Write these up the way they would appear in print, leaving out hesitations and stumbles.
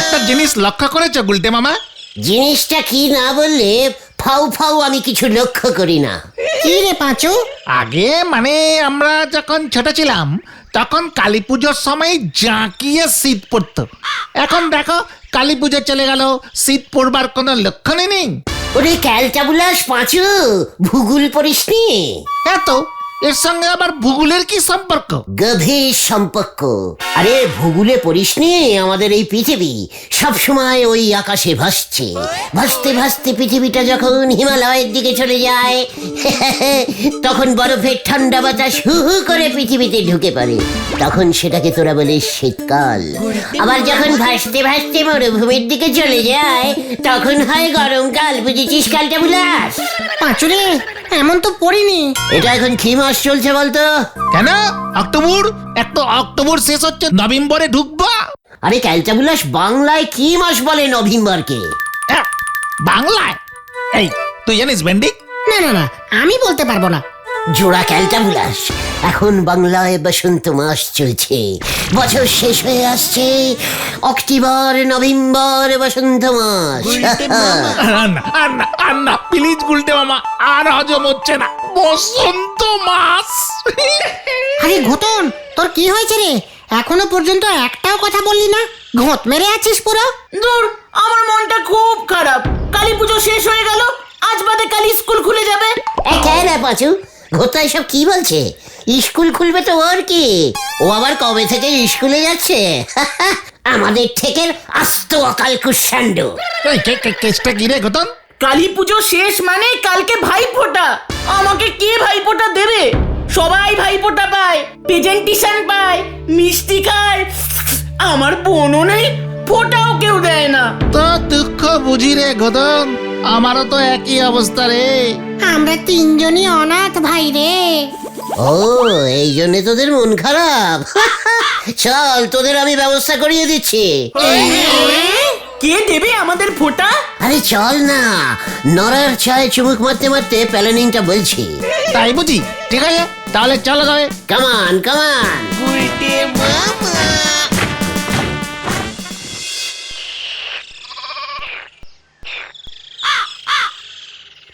একটা জিনিস লক্ষ্য করেছো গুলটে মামা? জিনিসটা কি না বললে ফাউ ফাউ আমি কিছু লক্ষ্য করি না। কি রে পাঁচু? আগে মানে আমরা যখন ছোট ছিলাম তখন কালী পুজোর সময় জাঁকিয়ে শীত পড়তো। এখন দেখো কালী পুজো চলে গেল, শীত পড়বার কোনো লক্ষণই নেই। ওরে ক্যালটা বুলাস পাঁচু, ভূগোল পড়িসনি? এত এর সঙ্গে আবার ভূগোলের কি সম্পর্ক? গভীর সম্পর্ক। আরে ভূগোলে পড়িসনি আমাদের এই পৃথিবী সব সময় ওই আকাশে ভাসছে, ভাসতে ভাসতে পৃথিবীটা যখন হিমালয়ের দিকে চলে যায় তখন বরফের ঠান্ডা বাতাস হু হু করে পৃথিবীতে ঢুকে পড়ে, তখন সেটাকে তোরা বলিস শীতকাল। আবার যখন ভাসতে ভাসতে মরুভূমির দিকে চলে যায় তখন হয় গরমকাল। বুঝেছিস ক্যালটা বুলাস? পাঁচু রে, এমন তো পড়িনি। এটা এখন কি মাস চলছে বলতো? কেন অক্টোবর? এক তো অক্টোবর শেষ হচ্ছে, নভেম্বরে ঢুকবা। আরে ক্যালটা বুলাস, বাংলায় কি মাস বলে নভেম্বরকে? বাংলায়? এই তুই জানিস ভেন্ডি? না না না, আমি বলতে পারবো না। জোড়া ক্যালটা বুলাস, এখন বাংলায় বসন্ত মাস চলছে, বছর শেষ হয়ে আসছে, অক্টোবর নভেম্বর বসন্ত মাস। আর না প্লিজ গুলটে মামা, আর হজম হচ্ছে না। বসন্ত মাস। আরে ঘটন, তোর কি হয়েছে রে? এখনো পর্যন্ত একটাও কথা বললি না, ঘট মেরে আছিস পুরো। দূর, আমার মনটা খুব খারাপ। কালী পুজো শেষ হয়ে গেল, আজ বাদে কালী স্কুল খুলে যাবে। কে পাঁচু, ঘোতা এসব কি বলছে? স্কুল খুলবে তো ওর কি, ও আবার কবে থেকে স্কুলে যাচ্ছে? আমাদের থেকে আস্ত অকাল কুষাণ্ড। কেসটা কি রে ঘটন? কালী পুজো শেষ মানে কালকে ভাইফোঁটা। আমাকে কে ভাইফোঁটা দেবে? সবাই ভাইফোঁটা পায়, প্রেজেন্টেশন পায়, মিষ্টি খায়। আমার বোনও নেই, ফোঁটাও কেউ দেয় না। তো দুঃখ বুঝি রে ঘটন, আমারও তো একই অবস্থা রে। আমরা তিনজনই অনাথ ভাই রে। ও এই জন্য তোদের মন খারাপ? চল তোদের আমি ব্যবস্থা করিয়ে দিচ্ছি। কে দেবে আমাদের ফোঁটা? আরে চল না, নরার চায়ে চুমুক মারতে মারতে প্ল্যানিংটা বলছি। তাই বুঝি? ঠিক আছে তাহলে চলো তবে। কামান কামান।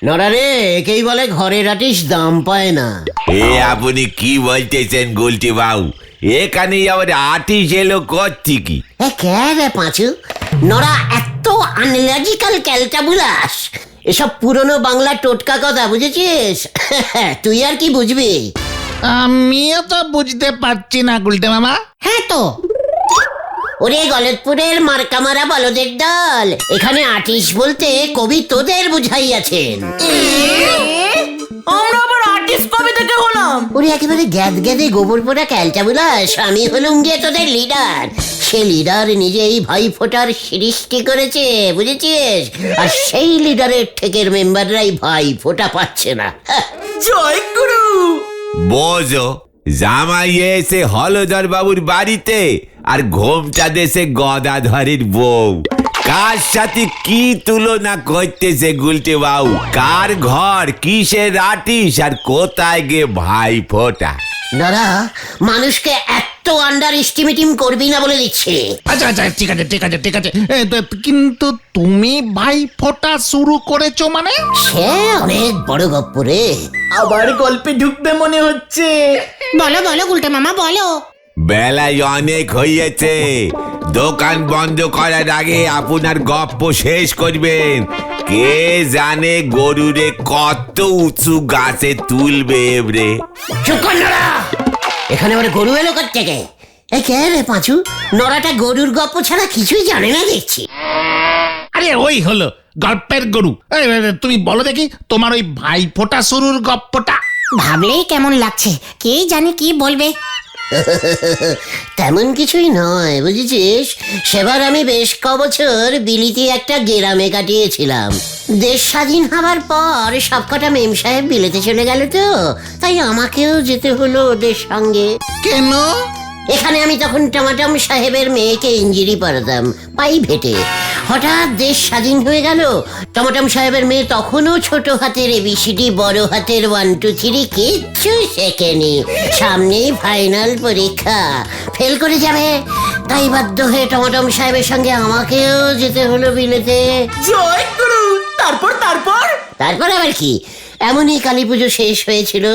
নরা রে, একেই বলে ঘরের আটিস দাম পায় না। এ আপনি কি বলতেছেন গুলটি বাবু? এখানে আবার আর্টিস্ট এলো করছি কি? কে রে পাঁচু, নরা এত আনলজিক্যাল ক্যালটা বুলাস, এসব পুরনো বাংলা টোটকা কথা বুঝেছিস? তুই আর কি বুঝবি? আমিও তো বুঝতে পারছি না গুলটে মামা। হ্যাঁ তো, ওরে গলতপুরের মার্কামারা বলদের দল, এখানে আর্টিস্ট বলতে কবি তোদের বুঝাইয়াছেন। আমরা আবার আর্টিস্ট কবে থেকে হলাম? ওরে একেবারে গ্যাদ গ্যাদে গোবর পোড়া ক্যালটা বুলাস, আমি হলুম গিয়ে তোদের লিডার। সে লিডার নিজেই ভাই ফোটার সৃষ্টি করেছে, বুঝেছিস? আর সেই লিডারের ঠেকের মেম্বাররাই ভাই ফোটা পাচ্ছে না। জয় গুরু। বোঝো, জামাই এসে হলধর বাবুর বাড়িতে আর ঘোমটা দেশে গদাধরের বউ। কার সাথে কি তুলনা করতেছে গুলটে বাবু? কার ঘর, কিসের আটিস, আর কোথায় গে ভাই ফোটা? দাদা, মানুষকে এত আন্ডার এস্টিমেটিং করবি না বলে দিচ্ছে। আচ্ছা আচ্ছা ঠিক আছে ঠিক আছে ঠিক আছে, কিন্তু তুমি ভাই ফোটা শুরু করেছো মানে? সে অনেক বড় গপ্প রে। আবার গল্পে ঢুকবে মনে হচ্ছে। বলো বলো গুলটে মামা বলো। বেলায় অনেক হইয়াছে, দোকান বন্ধ করার আগে আপনার গপ্প শেষ করবেন। কে জানে গরুরে কত উঁচু গাছে তুলবে এবারে। চুপ কর নরা, এখানে আমার গরু এলো থেকে। কে রে পাঁচু, নরাটা গরুর গপ্প ছাড়া কিছুই জানে না দেখছি। আরে ওই হলো গল্পের গরু। তুমি বলো দেখি তোমার ওই ভাই ফোটা শুরুর গপ্পটা। ভাবলেই কেমন লাগছে, কে জানে কি বলবে। তেমন কিছুই নয় বুঝেছিস, সেবার আমি বেশ কবছর বিলিতি একটা গ্রামে কাটিয়েছিলাম। দেশ স্বাধীন হবার পর সবকটা মেম সাহেব বিলেতে চলে গেল, তো তাই আমাকেও যেতে হলো ওদের সঙ্গে। কেন? এখানে আমি তখন টমাটম সাহেবের মেয়েকে ইঞ্জিরি পড়াতাম প্রাইভেটে। হঠাৎ দেশ স্বাধীন হয়ে গেল, টমাটম সাহেবের মেয়ে তখনও ছোট হাতের এবিসিডি, বড় হাতের 1 2 3 কিচ্ছু শেখেনি। সামনেই ফাইনাল পরীক্ষা, ফেল করে যাবে। তাই বাধ্য হয়ে টমাটম সাহেবের সঙ্গে আমাকেও যেতে হলো বিলেতে। জয় গুরু। তারপর তারপর তারপর আবার কি, এমনই কালী পুজো শেষ হয়েছিল।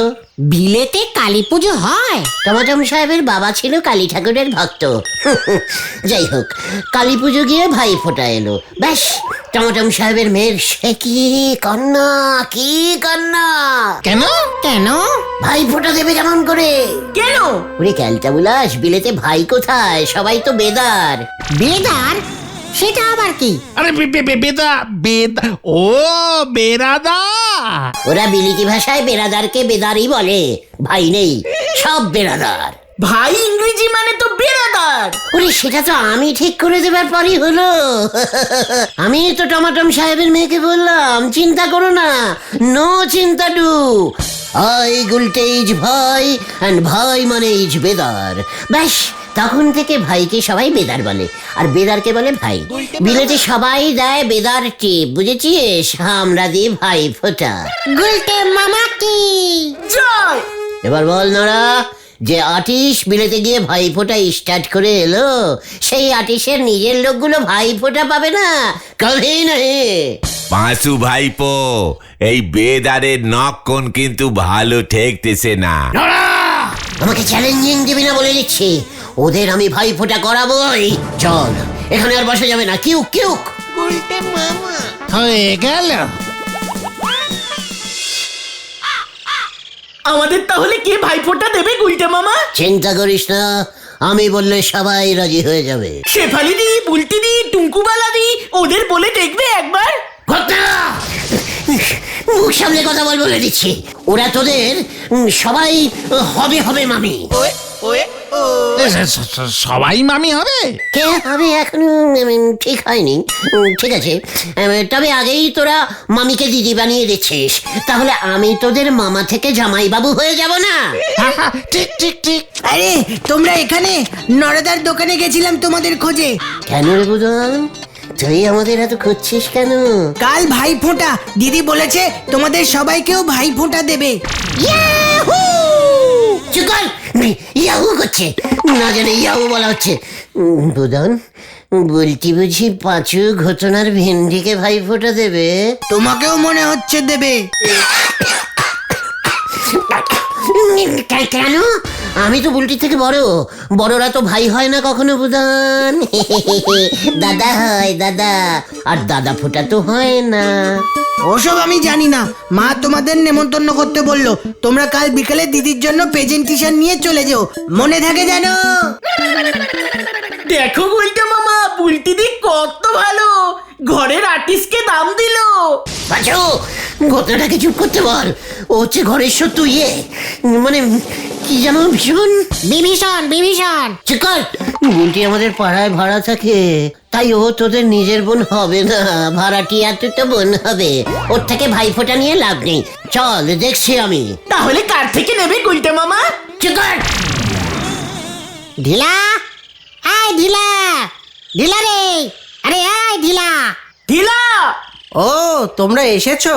বিলেতে কালী পুজো হয়? টমাটম সাহেবের বাবা ছিল কালী ঠাকুরের ভক্ত। যাই হোক, কালী পুজো গিয়ে ভাই ফোঁটা এলো, ব্যাস টমাটম সাহেবের মেয়ের সে কি কন্যা, কি কন্যা! কেন? কেন? ভাই ফোঁটা দেবে কেমন করে? কেন? ওরে ক্যালটা বুলাস, বিলেতে ভাই কোথায়, সবাই তো বেদার। বেদার? সেটা আবার কি? আরে বেদা বেদা, ও বেরাদা। ওরা বিলিতি ভাষায় বেরাদারকে বেদারই বলে, ভাই নেই, সব বেরাদার। ভাই ইংরেজি মানে তো বেরাদার। ওরে সেটা তো আমি ঠিক করে দেবার পরই হলো। আমি তো টমাটম সাহেবের মেয়েকে বললাম, চিন্তা করো না, নো চিন্তা ডু, আই গুলটে ইজ ভাই অ্যান্ড ভাই মানে ইজ বেদার। ব্যাস তখন থেকে ভাইকে সবাই বেদার বলে, আর বেদারকে বলে ভাই। বিলেতে সবাই দেয় বেদার টিপ, বুঝেছিস? আমরা দিই ভাই ফোঁটা। গুলটে মামা কি? জয়। এবার বল নড়া, যে আটিশ বিলেতে গিয়ে ভাই ফোঁটা স্টার্ট করে এলো, সেই আটিশের নিজের লোকগুলো ভাই ফোঁটা পাবে না, কবে নয়। পাঁচু ভাইপো, এই বেদারের নক্ষণ কিন্তু ভালো ঠেকতেছে না। আমাকে চ্যালেঞ্জিং দিবি না বলে দিচ্ছি, ওদের আমি ভাই ফোঁটা করাবোই। চল, এখানে আর বসা যাবে না, কিউক কিউক। হয়ে গেল। আমাদের তাহলে কে ভাইফোঁটা দেবে গুলটে মামা? চিন্তা করিস না, আমি বললে সবাই রাজি হয়ে যাবে। শেফালি দি, বুলটি দি, টুঙ্কুবালা দি, ওদের বলে দেখবে একবার। ঘটনা, মুখ সামনে কথা বল বলে দিচ্ছি, ওরা তোদের সবাই হবে হবে মামি। সবাই মামি হবে? কে হবে এখনো ঠিক হয়নি। ঠিক আছে, তবে আগেই তোরা মামিকে দিদি বানিয়ে দিচ্ছিস, তাহলে আমি তোদের মামা থেকে জামাইবাবু হয়ে যাব না? ঠিক ঠিক ঠিক। আরে তোমরা এখানে? নরদার দোকানে গেছিলাম তোমাদের খোঁজে। কেন রে বুদন, তুই আমাদের এত খুঁজছিস কেন? কাল ভাই ফোঁটা, দিদি বলেছে তোমাদের সবাইকেও ভাই ফোঁটা দেবে। চুপ কর, ইয়াহু করছে, না জানে ইয়াহু বলা হচ্ছে। বুদন, বলছি বুঝি পাঁচু ঘটনার ভেন্ডিকে ভাই ফোঁটা দেবে? তোমাকেও মনে হচ্ছে দেবে। কেন? আমি তো বুলটি থেকে বড়, বড়রা তো ভাই হয় না কখনো বুদন। দাদা হয় দাদা, আর দাদা ফোঁটা তো হয় না। ওসব আমি জানি না, মা তোমাদের নেমন্তন্ন করতে বললো। তোমরা কাল বিকেলে দিদির জন্য প্রেজেন্টেশন নিয়ে চলে যেও, মনে থাকে জানো? দেখো গুলটে মামা, বুলটি দি কত ভালো, ঘরের আর্টিস্টকে দাম দিল। বাঁচো, ঘটনাটাকে চুপ করতে বল, ও হচ্ছে ঘরের শত্রু, মানে কি জানো, ভীষণ বিভীষণ বিভীষণ। চুপ কর। বুলটি আমাদের পাড়ায় ভাড়া থাকে, তাই ও তোদের নিজের বোন হবে না, ভাড়াটিয়া তো বোন হবে, ওর থেকে ভাই ফোঁটা নিয়ে লাভ নেই। চল দেখছি আমি। তাহলে কার থেকে নেবে গুলটে মামা? চুপ কর। ঢিলা, আয় ঢিলা, ঢিলা রে, আরে আয় ঢিলা। ঢিলা। ও তোমরা এসেছো?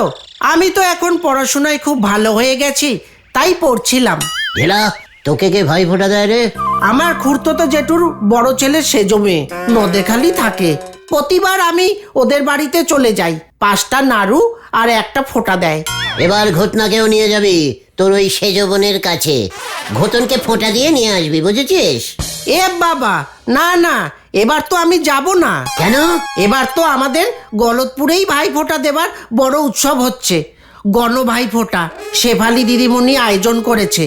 আমি তো এখন পড়াশোনায় খুব ভালো হয়ে গেছি, তাই পড়ছিলাম। ঢেলা, তোকে কে ভাই ফোঁটা দেয় রে? আমার খুড়তো জেঠুর বড় ছেলে সেজো মেয়ে নদেখালি থাকে। প্রতিবার আমি ওদের বাড়িতে চলে যাই, 5টা নাড়ু আর একটা ফোঁটা দেয়। এবার ঘটনাকেও নিয়ে যাবি তোর ওই সেজ বোনের কাছে, ঘটনকে ফোঁটা দিয়ে নিয়ে আসবি, বুঝেছিস? এ বাবা, না না, এবার তো আমি যাব না। কেন? এবার তো আমাদের গলতপুরেই ভাই ফোঁটা দেবার বড় উৎসব হচ্ছে, গণ ভাই ফোঁটা। শেফালি দিদিমণি আয়োজন করেছে।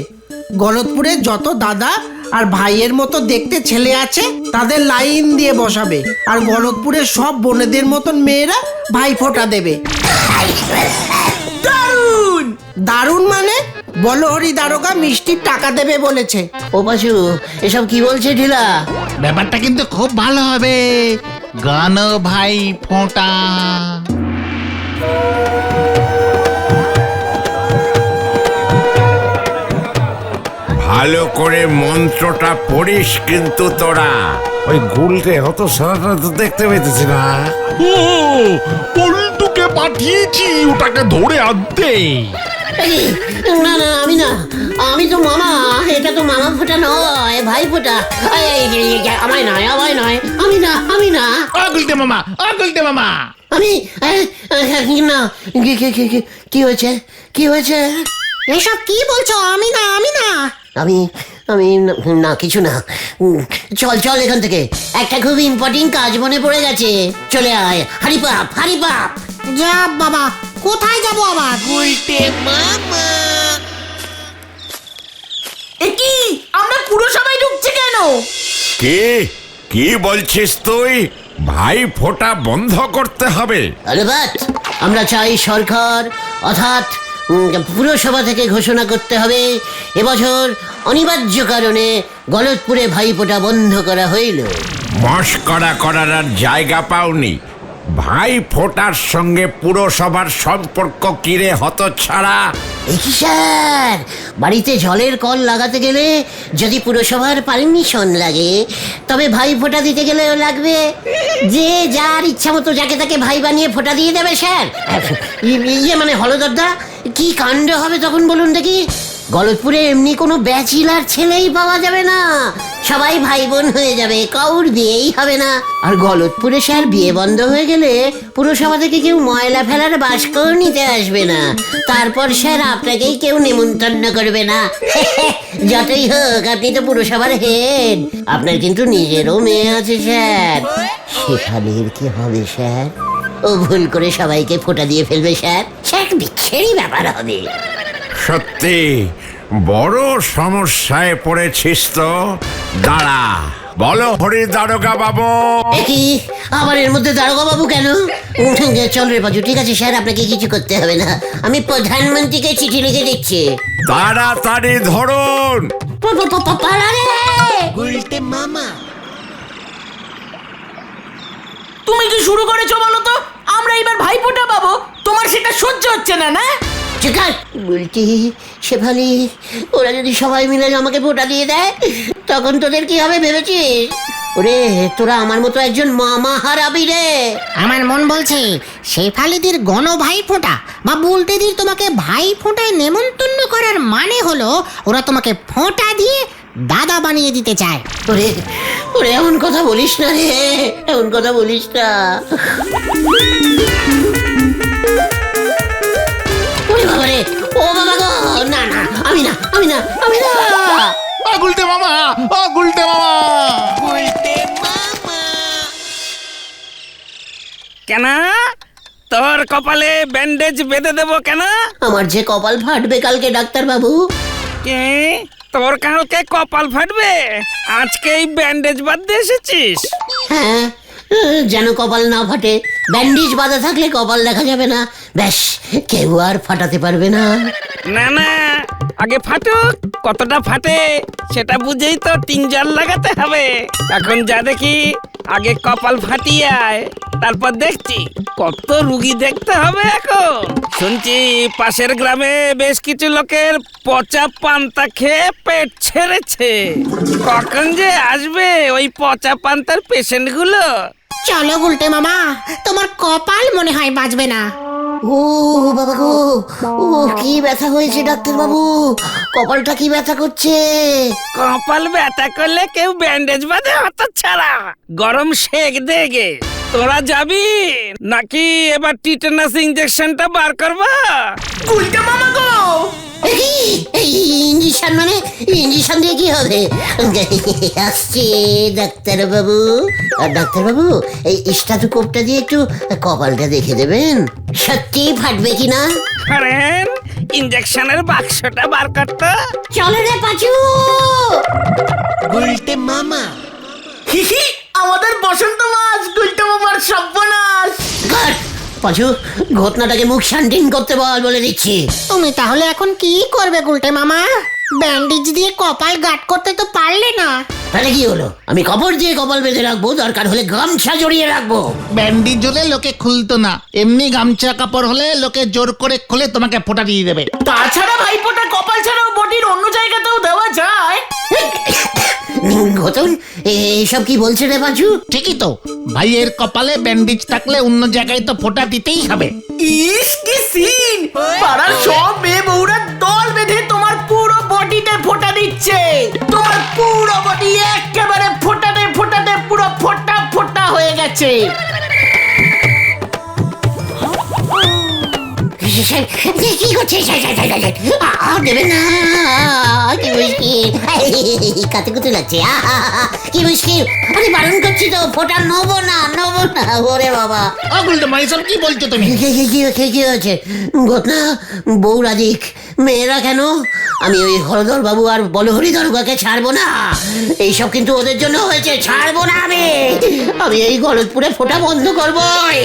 গলতপুরে যত দাদা আর ভাইয়ের মতো দেখতে ছেলে আছে তাদের লাইন দিয়ে বসাবে, আর গলতপুরের সব বোনেদের মতন মেয়েরা ভাই ফোঁটা দেবে। দারুণ। দারুণ মানে? বলহরি দারোগা মিষ্টির টাকা দেবে বলেছে। ও পাশু, এসব কি বলছে ঢিলা? ব্যাপারটা কিন্তু খুব ভালো হবে, গান ভাই ফোঁটা। ভালো করে মন্ত্রটা পড়িস কিন্তু তোরা। ওই গুলটে হতো সারাটা তো দেখতে পেতেছি না। ও পল্টুকে পাঠিয়েছি ওটাকে ধরে আনতে। এই, না না আমি না, আমি তো মামা, এটা তো মামা ফোঁটা নয়, ভাই ফোঁটা। আমায় নয়, আমায় নয়, আমি না ও গুলটে মামা, ও গুলটে মামা। আমি না। কি হয়েছে, কি হয়েছে? এসব কি বলছো? আমি না। আমি না, কিছু না। চল চল এখান থেকে, একটা খুব ইম্পর্টেন্ট কাজ মনে পড়ে গেছে। চলে আয়, হারি পাপ। যা বাবা, কোথায় যাবো আবার? এ কি, আমরা পুরসভায় ঢুকছে কেন? কি বলছিস তুই? ভাই ফোঁটা বন্ধ করতে হবে? আরে বাট, আমরা চাই সরকার অর্থাৎ পুরসভা থেকে ঘোষণা করতে হবে এবছর অনিবার্য কারণে গলতপুরে ভাইফোঁটা বন্ধ করা হইল। মস্করা করার আর জায়গা পাওনি। ভাই ফোঁটার সঙ্গে পুরসভার সম্পর্ক কিরে হতচ্ছাড়া? এই কি স্যার, বাড়িতে জলের কল লাগাতে গেলে যদি পুরসভার পারমিশন লাগে, তবে ভাই ফোঁটা দিতে গেলেও লাগবে। যে যার ইচ্ছা মতো যাকে তাকে ভাই বানিয়ে ফোঁটা দিয়ে দেবে স্যার। মানে হলদরদা, কি কাণ্ড হবে তখন বলুন দেখি? গলতপুরে এমনি কোনো ব্যাচিলার ছেলেই পাওয়া যাবে না, সবাই ভাই বোন হয়ে যাবে, কাউর বিয়েই হবে না। আর গলতপুরে স্যার বিয়ে বন্ধ হয়ে গেলে পুরসভা থেকে কেউ ময়লা ফেলার বাস্কও নিতে আসবে না। তারপর স্যার আপনাকেই কেউ নেমন্তন্ন করবে না। যতই হোক, আপনি তো পুরসভার হেড, আপনার কিন্তু নিজেরও মেয়ে আছে স্যার। শেফালির কি হবে স্যার? ও ভুল করে সবাইকে ফোঁটা দিয়ে ফেলবে স্যার, স্যার বিচ্ছেরই ব্যাপার হবে। সত্যি বড় সমস্যায় পড়েছিস তো। দাঁড়া, বলো হরি দারোগা বাবু। কি আবার এর মধ্যে দারোগা বাবু কেন? চল রে পাজু, ঠিক আছে স্যার, আপনাকে কিছু করতে হবে না, আমি প্রধানমন্ত্রীকে চিঠি লিখে দিচ্ছি। তাড়াতাড়ি ধরুন। পালা রে। তুমি কি শুরু করেছো বলো তো? আমরা এবার ভাইফোঁটা পাবো, তোমার সেটা সহ্য হচ্ছে না, না? চিকার বলছি, শেফালি, ওরা যদি সবাই মিলে আমাকে ফোঁটা দিয়ে দেয়, তখন তোদের কি হবে ভেবেছিস? ওরে, তোরা আমার মতো একজন মামা হারাবি রে। আমার মন বলছে শেফালিদির গণ ভাই ফোঁটা বা বুলটেদির তোমাকে ভাই ফোঁটায় নেমন্তন্ন করার মানে হলো ওরা তোমাকে ফোঁটা দিয়ে দাদা বানিয়ে দিতে চায়। ওরে ওরে, এমন কথা বলিস না রে, এমন কথা বলিস না। ওরে বাবা রে, ও বাবা গো, না না, আমি না। ও গুলটে মামা, ও গুলটে মামা। কেন তোর কপালে ব্যান্ডেজ বেঁধে দেবো কেন? আমার যে কপাল ফাটবে কালকে ডাক্তার বাবু। কে তোর কালকে কপাল ফাটবে? আজকেই ব্যান্ডেজ বাঁধতে এসেছিস? হ্যাঁ, যেন কপাল না ফাটে। ব্যান্ডেজ বাঁধা থাকলে কপাল দেখা যাবে না, ব্যাস কেউ আর ফাটাতে পারবে না। না না, আগে ফাটুক, কতটা ফাটে সেটা বুঝেই তো টিনজার লাগাতে হবে। এখন যা দেখি, আগে কপাল ফাটিয়ে আয়, তারপর দেখছি কত রুগী দেখতে হবে। এখন শুনছি পাশের গ্রামে বেশ কিছু লোকের পচা পান্তা খেয়ে পেট ছেড়েছে। কখন যে আসবে ওই পচা পান্তার পেশেন্ট গুলো? চলো গুলটে মামা, তোমার কপাল মনে হয় বাঁচবে না। ও বাবা গো, ও কি ব্যথা হয়েছে ডাক্তার বাবু, কপালটা কি ব্যথা করছে? কপাল ব্যথা করলে কেউ ব্যান্ডেজ বাঁধে হতো ছাড়া? গরম সেক দেগে তোরা যাবি নাকি এবার টিটেনাস ইঞ্জেকশনটা বার করবা? গুলটে মামা গো, এই ইঞ্জেকশন মানে? ইঞ্জেকশন দিয়ে কি হবে? আসছে ডাক্তার বাবু। ডাক্তার বাবু, এই স্টাথোস্কোপটা দিয়ে একটু কপালটা দেখে দেবেন, সত্যি ফাটবে কিনা। করেন ইঞ্জেকশনের বাক্সটা বার করতো। চলে রে পাচু। হিহি, আমাদের বসন্ত মাস, গুলটে মামার সর্বনাশ। পাচু, ঘটনাটাকে মুখ শান্তিন করতে বলে দিচ্ছি। তুমি তাহলে এখন কি করবে গুলটে মামা? ব্যান্ডেজ দিয়ে কপাল গার্ড করতে তো পারলে না। তাহলে কি হলো? আমি কাপড় দিয়ে কপাল বেঁধে রাখবো, দরকার হলে গামছা জড়িয়ে রাখবো। ব্যান্ডিজ হলে লোকে খুলতো না, এমনি গামছা কাপড় হলে লোকে জোর করে খুলে তোমাকে ফোঁটা দিয়ে দেবে। তাছাড়া ভাইফোঁটা কপাল ছাড়াও বডির অন্য জায়গাতেও দেওয়া যায়। ঘটন এসব কি বলছে রে বাজু? ঠিকই তো, ভাইয়ের কপালে ব্যান্ডেজ থাকলে অন্য জায়গায় তো ফোঁটা দিতেই হবে। ইস কি সিন! পাড়ার সব মেয়ে বউরা দল বেঁধে তোমার পুরো বডিতে ফোঁটা দিচ্ছে। তোমার পুরো বডি একেবারে ফোঁটাতে ফোঁটাতে পুরো ফোঁটা ফোঁটা হয়ে গেছে। কি করছে? দেবে না, কি মুশকিল, কাতে কুতে লাগছে, কি মুশকিল। আরে বারণ করছি তো, ফোঁটা নেবো না। ওরে বাবা, গুলটে মাইসব কি বলছো তুমি? কি হয়েছে? ঘটনা বউ রাধিক, মেয়েরা কেন? আমি ওই হরধর বাবু আর বলহরি দরগাকে ছাড়বো না। এইসব কিন্তু ওদের জন্য হয়েছে, ছাড়বো না আমি। এই গলতপুরে ফোঁটা বন্ধ করবই।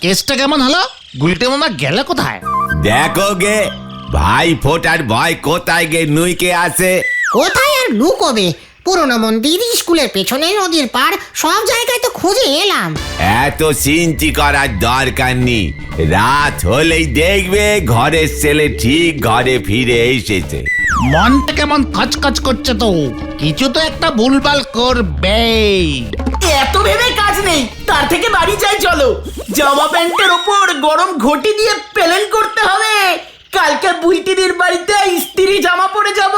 কেসটা কেমন হলো? গুলটে মামা গেল কোথায়? দেখো গে, ভাই ফোটার ভয় কোথায় গে নুইকে আছে। কোথায় আর লুকোবে? পুরনো মন্দির, স্কুলের পেছনে, নদীর পাড়, সব জায়গায় তো খুঁজে এলাম। এত চিন্তি করার দরকার নেই, রাত হলেই দেখবে ঘরের ছেলে ঠিক ঘরে ফিরে এসেছে। মনটা কেমন খচখচ করছে তো, কিছু তো একটা ভুলভাল করবেই। এত ভেবে কাজ নেই, তার থেকে বাড়ি যাই চলো। জামা প্যান্টের ওপর গরম ঘটি দিয়ে প্লেন করতে হবে। কালকে বুইটিদির বাড়িতে স্ত্রী জামা পরে যাব।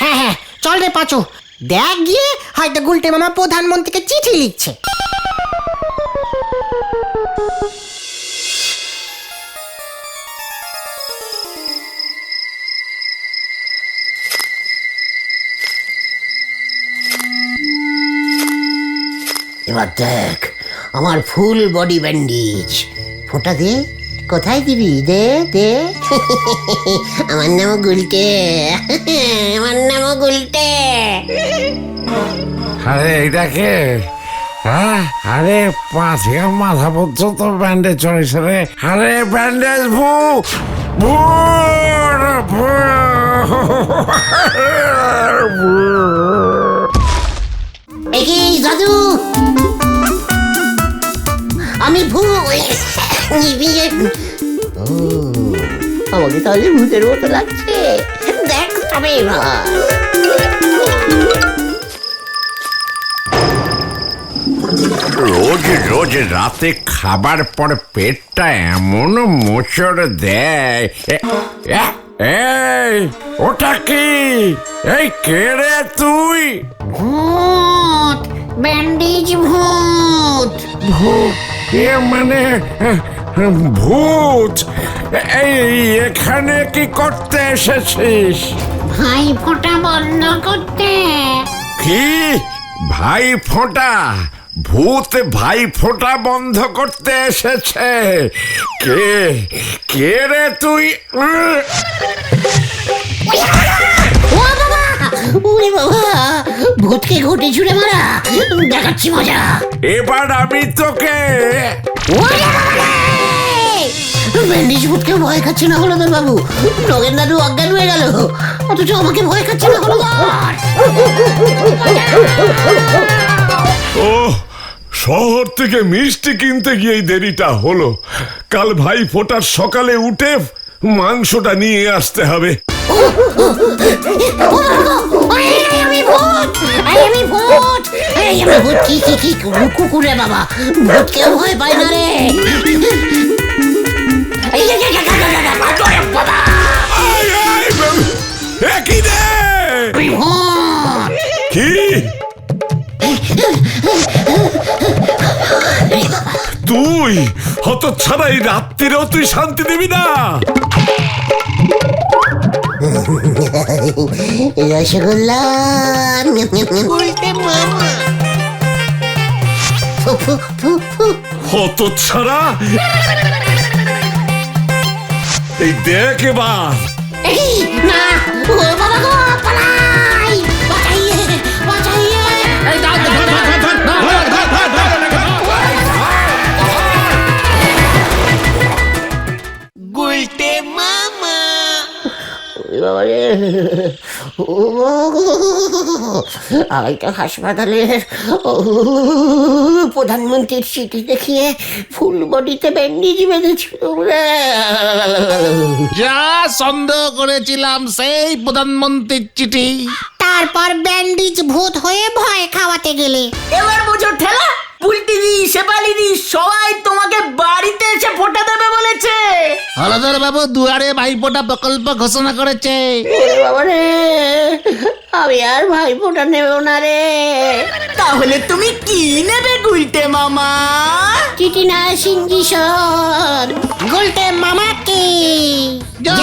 হ্যাঁ, চল রে পাঁচু, দেখ গিয়ে হয়তো গুলটে মামা প্রধানমন্ত্রীকে চিঠি লিখছে। এবার দেখ আমার ফুল বডি ব্যান্ডেজ। ফোঁটা দে, কোথায় দিবি? দে। আমার নাম গুলটে। আরে এটা কে? হ্যাঁ, আরে পাঁচিয়া মাথা পর্যন্ত ব্যান্ডেজ চড়েছে রে। আরে ব্যান্ডেজ এই দাদু, আমি আমাকে তাহলে ভূতের মতো লাগছে। দেখ তবে এবার রোজ রাতে খাবার পর পেটটা এমন মোচড় দেয়। এই ওটা কি? এই কে রে তুই? ভূত, ব্যান্ডেজ ভূত। এ মানে ভূত? এই এখানে কি করতে এসেছিস? ভাই ফোঁটা বন্ধ করতে। কি ভাই ফোঁটা? ভূত ভাই ফোঁটা বন্ধ করতে এসেছে? কে রে তুই? ওরে বাবা, ভূতকে ঘটে ছুড়ে মারা, দেখাচ্ছি মজা। এবার আমি তোকে ব্যান্ডেজ ভূতকে ভয় খাচ্ছে না হলদর বাবু। নগেন দাদু অজ্ঞান হয়ে গেল, অথচ আমাকে ভয় খাচ্ছে না হলদর। ও শহর থেকে মিষ্টি কিনতে গিয়েই দেরিটা হলো। কাল ভাই ফোটার সকালে উঠে মাংসটা নিয়ে আসতে হবে। কুকুরে বাবা, ভূতকেও ভয় পায় না রে। কি তুই হতচ্ছাড়া, এই রাত্রিরেও তুই শান্তি দিবি না? রসগোল্লা হতচ্ছাড়া, এই দেখ এবার। না, ও বাবা গো, পালাই, বাঁচাইয়ে, বাঁচাইয়ে। আমি তো হাসপাতালের প্রধানমন্ত্রীর চিঠি দেখিয়ে ফুল বডিতে ব্যান্ডেজ বেঁধেছিল। যা সন্দেহ করেছিলাম সেই প্রধানমন্ত্রীর চিঠি। তারপর ব্যান্ডিজ ভূত হয়ে ভয় খাওয়াতে গেলে এবার বোঝো ঠেলা, বুলটিদি শেফালিদি সবাই তোমাকে বাড়িতে এসে ফোঁটা দেবে বলেছে। হলধর বাবু দুয়ারে ভাইফোঁটা প্রকল্প ঘোষণা করেছে। ওরে বাবা রে, আমি আর ভাইফোঁটা নেব না রে। তাহলে তুমি কি নেবে গুলটে মামা? চিঠি না সিঞ্জিশন। গুলটে মামাকে জয়।